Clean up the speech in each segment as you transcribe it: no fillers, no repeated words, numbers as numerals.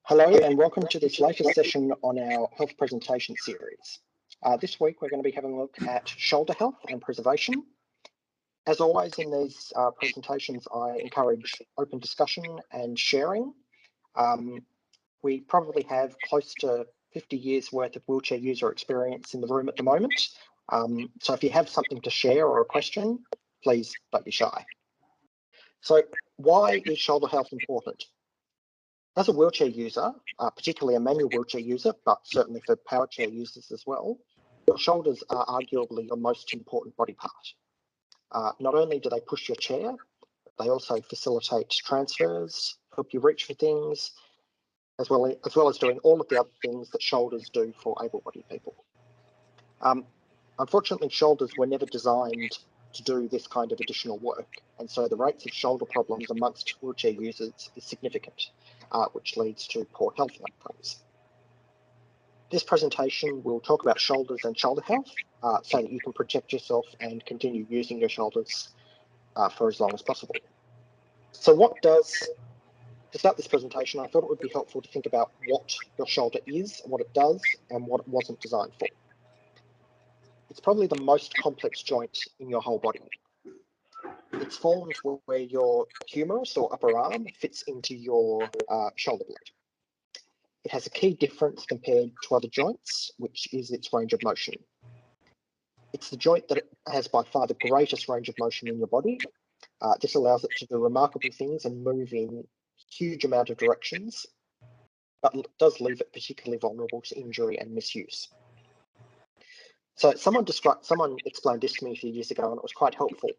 Hello and welcome to this latest session on our health presentation series. This week we're going to be having a look at shoulder health and preservation. As always in these presentations, I encourage open discussion and sharing. We probably have close to 50 years worth of wheelchair user experience in the room at the moment. So if you have something to share or a question, please don't be shy. So why is shoulder health important? As a wheelchair user, particularly a manual wheelchair user, but certainly for power chair users as well, your shoulders are arguably your most important body part. Not only do they push your chair, but they also facilitate transfers, help you reach for things, as well as doing all of the other things that shoulders do for able-bodied people. Unfortunately, shoulders were never designed to do this kind of additional work, and so the rates of shoulder problems amongst wheelchair users is significant, which leads to poor health outcomes. This presentation will talk about shoulders and shoulder health so that you can protect yourself and continue using your shoulders for as long as possible. So to start this presentation, I thought it would be helpful to think about what your shoulder is, what it does, and what it wasn't designed for. It's probably the most complex joint in your whole body. It's formed where your humerus or upper arm fits into your shoulder blade. It has a key difference compared to other joints, which is its range of motion. It's the joint that has by far the greatest range of motion in your body. This allows it to do remarkable things and move in huge amount of directions, but does leave it particularly vulnerable to injury and misuse. So someone explained this to me a few years ago, and it was quite helpful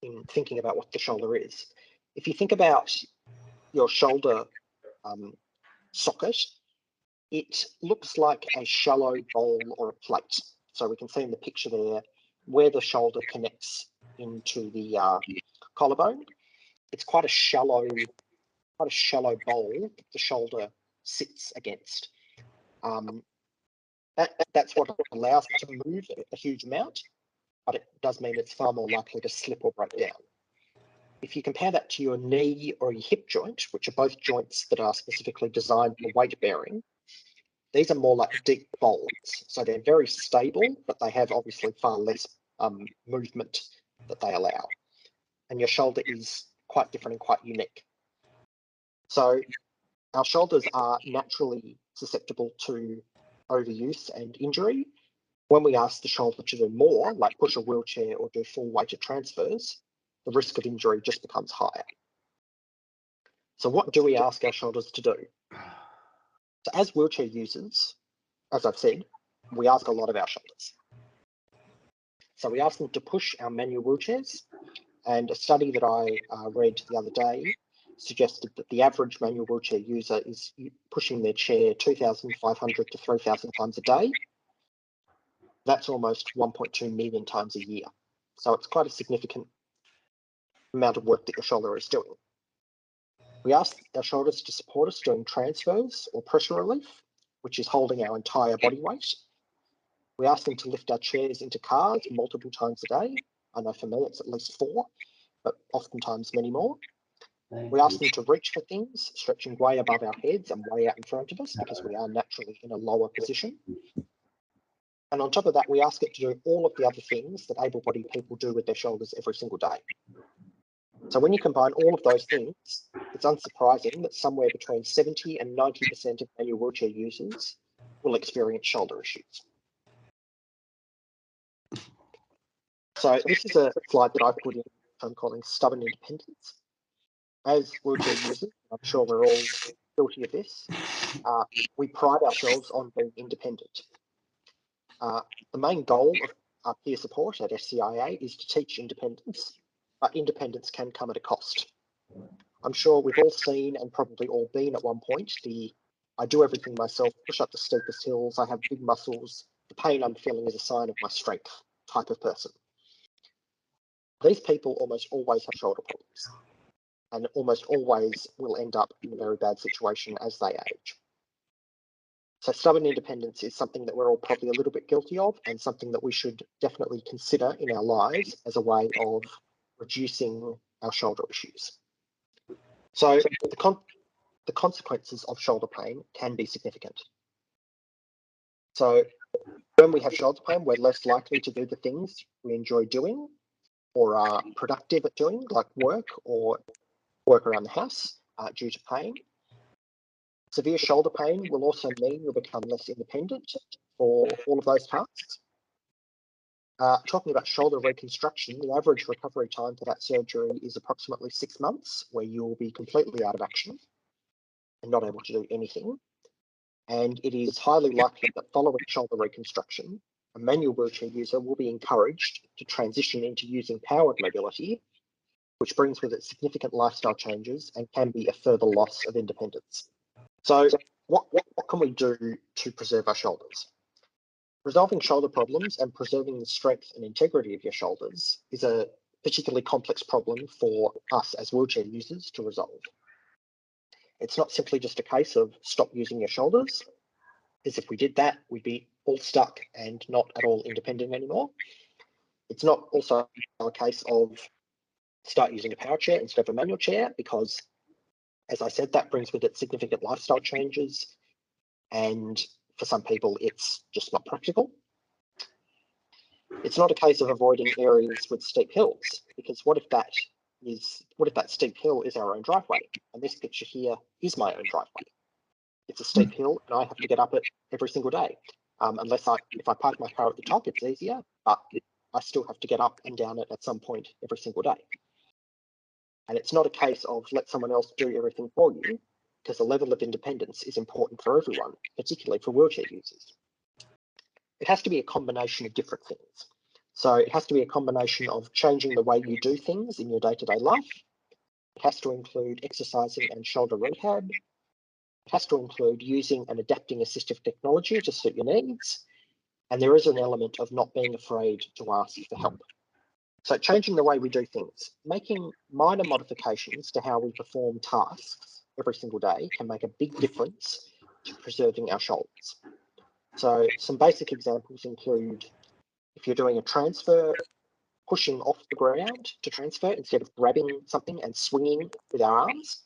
in thinking about what the shoulder is. If you think about your shoulder socket, it looks like a shallow bowl or a plate. So we can see in the picture there where the shoulder connects into the collarbone. It's quite a shallow bowl that the shoulder sits against. That's what allows it to move a huge amount, but it does mean it's far more likely to slip or break down. If you compare that to your knee or your hip joint, which are both joints that are specifically designed for weight bearing, these are more like deep bowls. So they're very stable, but they have obviously far less movement that they allow. And your shoulder is quite different and quite unique. So our shoulders are naturally susceptible to overuse and injury. When we ask the shoulder to do more, like push a wheelchair or do full weighted transfers, the risk of injury just becomes higher. So what do we ask our shoulders to do? So as wheelchair users, as I've said, we ask a lot of our shoulders. So we ask them to push our manual wheelchairs, and a study that I read the other day suggested that the average manual wheelchair user is pushing their chair 2,500 to 3,000 times a day. That's almost 1.2 million times a year. So it's quite a significant amount of work that your shoulder is doing. We ask our shoulders to support us doing transfers or pressure relief, which is holding our entire body weight. We ask them to lift our chairs into cars multiple times a day. I know for me it's at least 4, but oftentimes many more. We ask them to reach for things, stretching way above our heads and way out in front of us because we are naturally in a lower position. And on top of that, we ask it to do all of the other things that able-bodied people do with their shoulders every single day. So when you combine all of those things, it's unsurprising that somewhere between 70 and 90% of manual wheelchair users will experience shoulder issues. So this is a slide that I've put in, I'm calling stubborn independence. As wheelchair users, I'm sure we're all guilty of this, we pride ourselves on being independent. The main goal of our peer support at SCIA is to teach independence, but independence can come at a cost. I'm sure we've all seen and probably all been at one point the I do everything myself, push up the steepest hills, I have big muscles, the pain I'm feeling is a sign of my strength type of person. These people almost always have shoulder problems and almost always will end up in a very bad situation as they age. So stubborn independence is something that we're all probably a little bit guilty of and something that we should definitely consider in our lives as a way of reducing our shoulder issues. So the consequences of shoulder pain can be significant. So when we have shoulder pain, we're less likely to do the things we enjoy doing or are productive at doing, like work or work around the house, due to pain. Severe shoulder pain will also mean you'll become less independent for all of those tasks. Talking about shoulder reconstruction, the average recovery time for that surgery is approximately 6 months, where you'll be completely out of action and not able to do anything. And it is highly likely that following shoulder reconstruction, a manual wheelchair user will be encouraged to transition into using powered mobility, which brings with it significant lifestyle changes and can be a further loss of independence. So what can we do to preserve our shoulders? Resolving shoulder problems and preserving the strength and integrity of your shoulders is a particularly complex problem for us as wheelchair users to resolve. It's not simply just a case of stop using your shoulders, as if we did that, we'd be all stuck and not at all independent anymore. It's not also a case of start using a power chair instead of a manual chair, because, as I said, that brings with it significant lifestyle changes, and for some people, it's just not practical. It's not a case of avoiding areas with steep hills, because what if that steep hill is our own driveway? And this picture here is my own driveway. It's a steep hill, and I have to get up it every single day. If I park my car at the top, it's easier, but I still have to get up and down it at some point every single day. And it's not a case of let someone else do everything for you, because the level of independence is important for everyone, particularly for wheelchair users. It has to be a combination of different things. So it has to be a combination of changing the way you do things in your day-to-day life. It has to include exercising and shoulder rehab. It has to include using and adapting assistive technology to suit your needs. And there is an element of not being afraid to ask for help. So changing the way we do things, making minor modifications to how we perform tasks every single day can make a big difference to preserving our shoulders. So some basic examples include, if you're doing a transfer, pushing off the ground to transfer instead of grabbing something and swinging with our arms.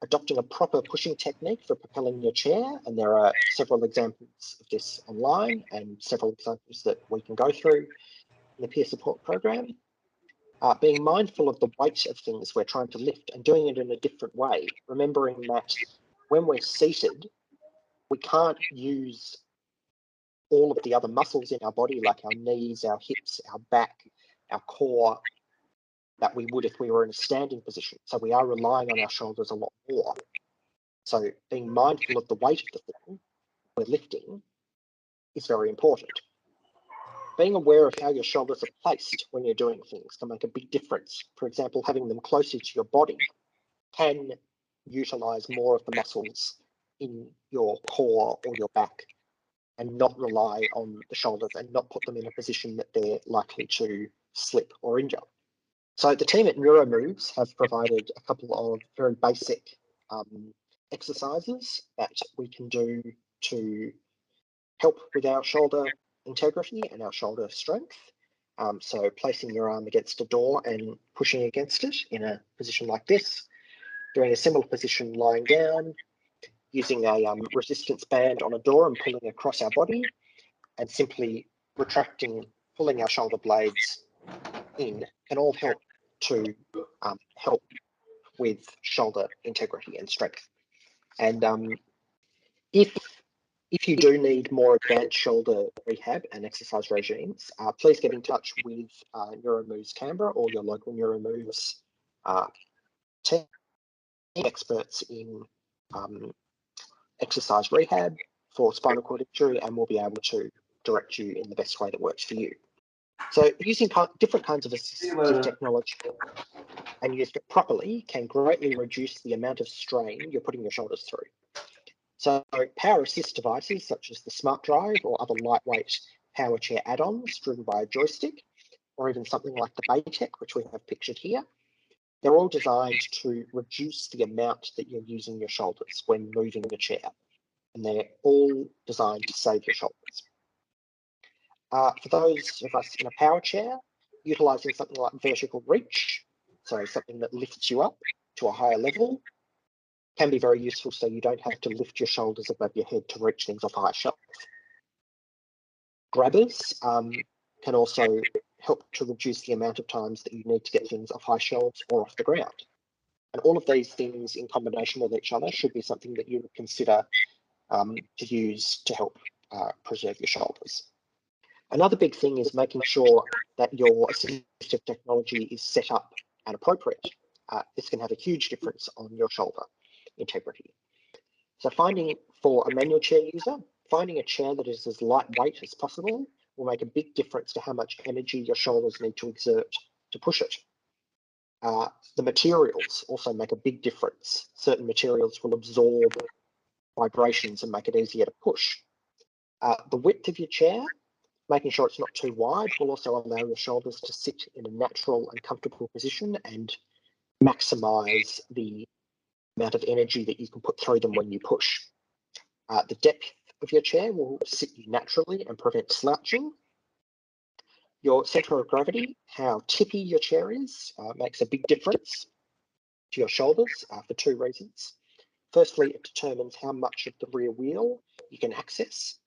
Adopting a proper pushing technique for propelling your chair, and there are several examples of this online and several examples that we can go through in the peer support program. Being mindful of the weight of things we're trying to lift and doing it in a different way, remembering that when we're seated, we can't use all of the other muscles in our body, like our knees, our hips, our back, our core, that we would if we were in a standing position. So we are relying on our shoulders a lot more. So being mindful of the weight of the thing we're lifting is very important. Being aware of how your shoulders are placed when you're doing things can make a big difference. For example, having them closer to your body can utilize more of the muscles in your core or your back, and not rely on the shoulders and not put them in a position that they're likely to slip or injure. So the team at Neuromoves have provided a couple of very basic exercises that we can do to help with our shoulder integrity and our shoulder strength. So placing your arm against a door and pushing against it in a position like this, doing a similar position lying down, using a resistance band on a door and pulling across our body, and simply retracting, pulling our shoulder blades in, can all help to help with shoulder integrity and strength. And if you do need more advanced shoulder rehab and exercise regimes, please get in touch with Neuromoves Canberra or your local Neuromoves team, experts in exercise rehab for spinal cord injury, and we'll be able to direct you in the best way that works for you. So using different kinds of assistive technology and used it properly can greatly reduce the amount of strain you're putting your shoulders through. So power assist devices such as the Smart Drive or other lightweight power chair add-ons driven by a joystick, or even something like the Baytech, which we have pictured here, they're all designed to reduce the amount that you're using your shoulders when moving the chair, and they're all designed to save your shoulders. For those of us in a power chair, utilising something like vertical reach, so something that lifts you up to a higher level, can be very useful, so you don't have to lift your shoulders above your head to reach things off a high shelf. Grabbers can also help to reduce the amount of times that you need to get things off high shelves or off the ground. And all of these things in combination with each other should be something that you would consider to use to help preserve your shoulders. Another big thing is making sure that your assistive technology is set up and appropriate. This can have a huge difference on your shoulder integrity. So for a manual chair user, finding a chair that is as lightweight as possible will make a big difference to how much energy your shoulders need to exert to push it. The materials also make a big difference. Certain materials will absorb vibrations and make it easier to push. The width of your chair, making sure it's not too wide, will also allow your shoulders to sit in a natural and comfortable position and maximize the amount of energy that you can put through them when you push. The depth of your chair will sit you naturally and prevent slouching. Your center of gravity, how tippy your chair is, makes a big difference to your shoulders for two reasons. Firstly, it determines how much of the rear wheel you can access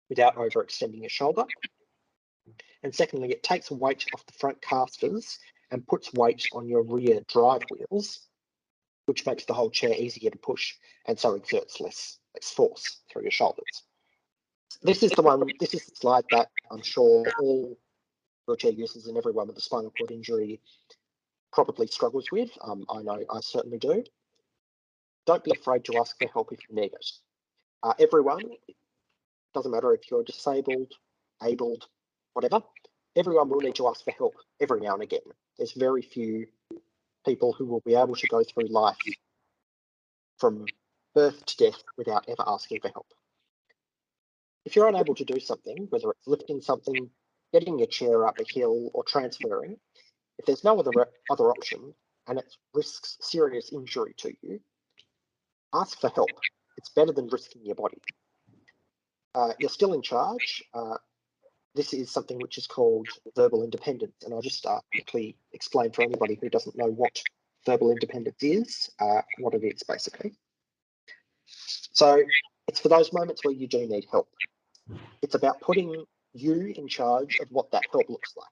without overextending your shoulder. And secondly, it takes weight off the front casters and puts weight on your rear drive wheels, which makes the whole chair easier to push and so exerts less force through your shoulders. This is the slide that I'm sure all wheelchair users and everyone with a spinal cord injury probably struggles with. I know I certainly do. Don't be afraid to ask for help if you need it. Everyone, doesn't matter if you're disabled, abled, whatever, everyone will need to ask for help every now and again. There's very few people who will be able to go through life from birth to death without ever asking for help. If you're unable to do something, whether it's lifting something, getting your chair up a hill, or transferring, if there's no other option and it risks serious injury to you, ask for help. It's better than risking your body. You're still in charge. This is something which is called verbal independence, and I'll just quickly explain for anybody who doesn't know what verbal independence is, what it is basically. So it's for those moments where you do need help. It's about putting you in charge of what that help looks like.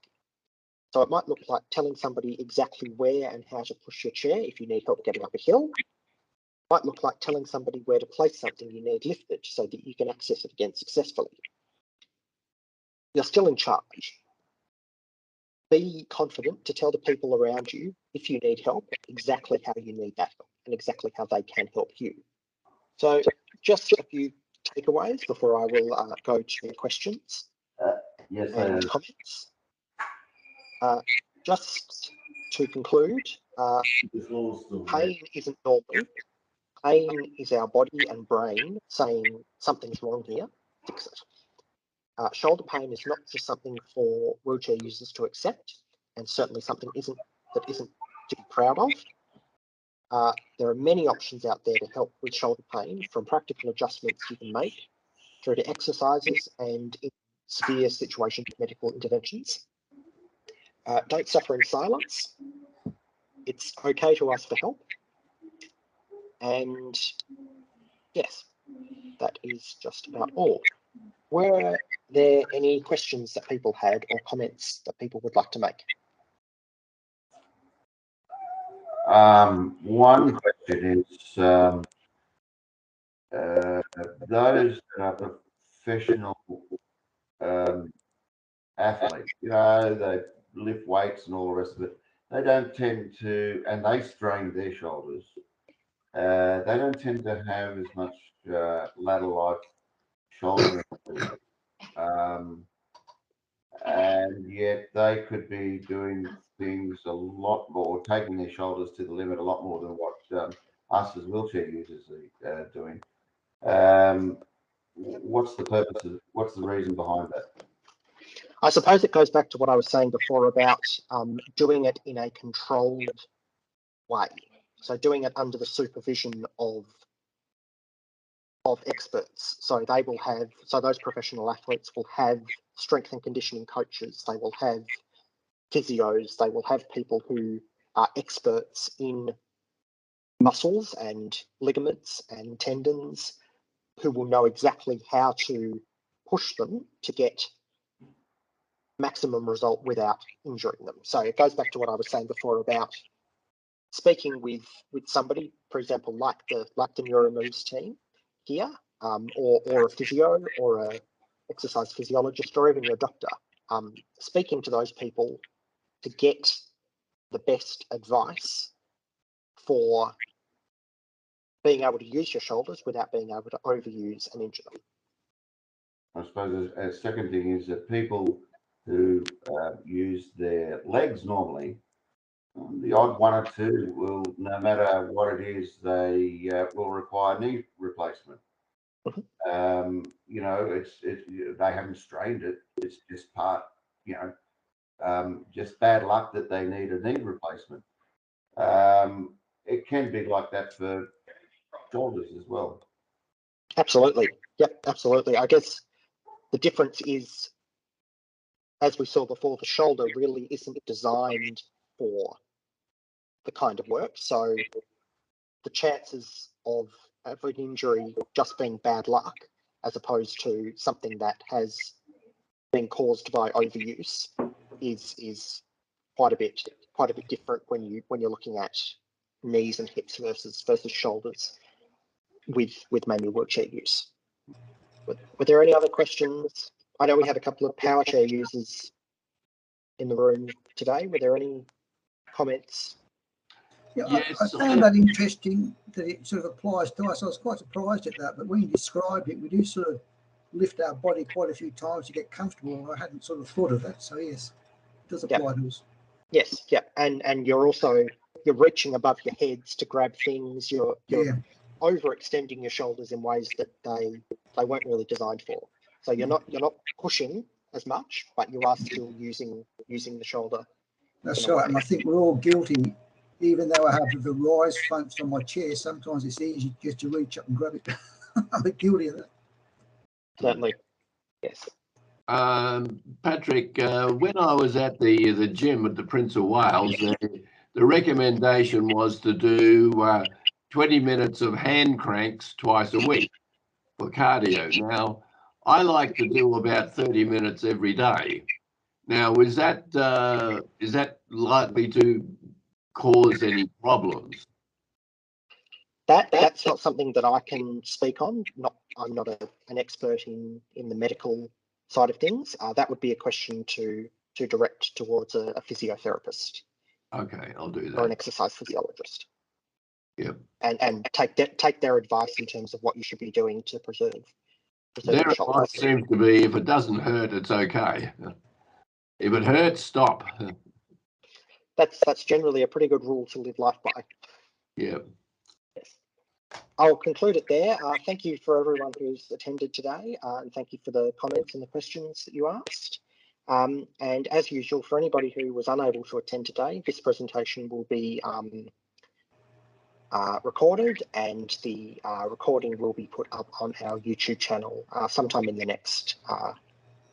So it might look like telling somebody exactly where and how to push your chair if you need help getting up a hill. It might look like telling somebody where to place something you need lifted so that you can access it again successfully. You're still in charge. Be confident to tell the people around you, if you need help, exactly how you need that help and exactly how they can help you. So just a few takeaways before I will go to questions and comments. Just to conclude, pain isn't normal. Pain is our body and brain saying something's wrong here, fix it. Shoulder pain is not just something for wheelchair users to accept, and certainly something that isn't to be proud of. There are many options out there to help with shoulder pain, from practical adjustments you can make through to exercises and in severe situations, medical interventions. Don't suffer in silence. It's okay to ask for help. And yes, that is just about all. Were there any questions that people had or comments that people would like to make? One question is, those that are professional athletes, they lift weights and all the rest of it, they don't tend to, and they strain their shoulders, they don't tend to have as much ladder-like shoulder ability. And yet they could be doing things a lot more, taking their shoulders to the limit a lot more than what us as wheelchair users are doing. What's the purpose of, what's the reason behind that? I suppose it goes back to what I was saying before about doing it in a controlled way. So doing it under the supervision of experts. So they will have, so those professional athletes will have strength and conditioning coaches. They will have physios. They will have people who are experts in muscles and ligaments and tendons, who will know exactly how to push them to get maximum result without injuring them. So it goes back to what I was saying before about speaking with somebody, for example, like the neuromoves team here, or a physio or a exercise physiologist, or even your doctor, speaking to those people to get the best advice for being able to use your shoulders without being able to overuse and injure them. I suppose a second thing is that people who use their legs normally, the odd one or two will, no matter what it is, they will require knee replacement. You know, it's they haven't strained it. It's just part, you know, just bad luck that they need a knee replacement. It can be like that for shoulders as well. Absolutely. Yep, absolutely. I guess the difference is, as we saw before, the shoulder really isn't designed for the kind of work. So the chances of an injury just being bad luck, as opposed to something that has been caused by overuse, is quite a bit different when you're looking at knees and hips versus shoulders with manual wheelchair use. Were there any other questions? I know we had a couple of power chair users in the room today. Were there any comments? Yeah, Yes, I found that interesting that it sort of applies to us. I was quite surprised at that, but when you described it, we do sort of lift our body quite a few times to get comfortable, and I hadn't sort of thought of that. So yes, it does apply to us. Yes, yeah, and you're reaching above your heads to grab things. You're overextending your shoulders in ways that they weren't really designed for. So you're not pushing as much, but you are still using the shoulder. That's right, and I think we're all guilty. Even though I have the rise function on my chair, sometimes it's easy just to reach up and grab it. I'm guilty of that. Certainly, yes. Patrick, when I was at the gym at the Prince of Wales, the recommendation was to do 20 minutes of hand cranks twice a week for cardio. Now, I like to do about 30 minutes every day. Now, is that likely to cause any problems? That's not something that I can speak on. I'm not an expert in the medical side of things. That would be a question to direct towards a physiotherapist. Okay, I'll do that. Or an exercise physiologist. Yep. And take their advice in terms of what you should be doing to preserve Their your shoulders. advice seems to be, if it doesn't hurt, it's okay. If it hurts, stop. That's generally a pretty good rule to live life by. Yeah. Yes. I'll conclude it there. Thank you for everyone who's attended today, and thank you for the comments and the questions that you asked. And as usual, for anybody who was unable to attend today, this presentation will be recorded, and the recording will be put up on our YouTube channel sometime in the next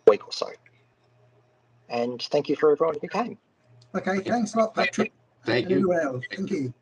week or so. And thank you for everyone who came. Okay, thanks a lot, Patrick. Thank you. Thank you.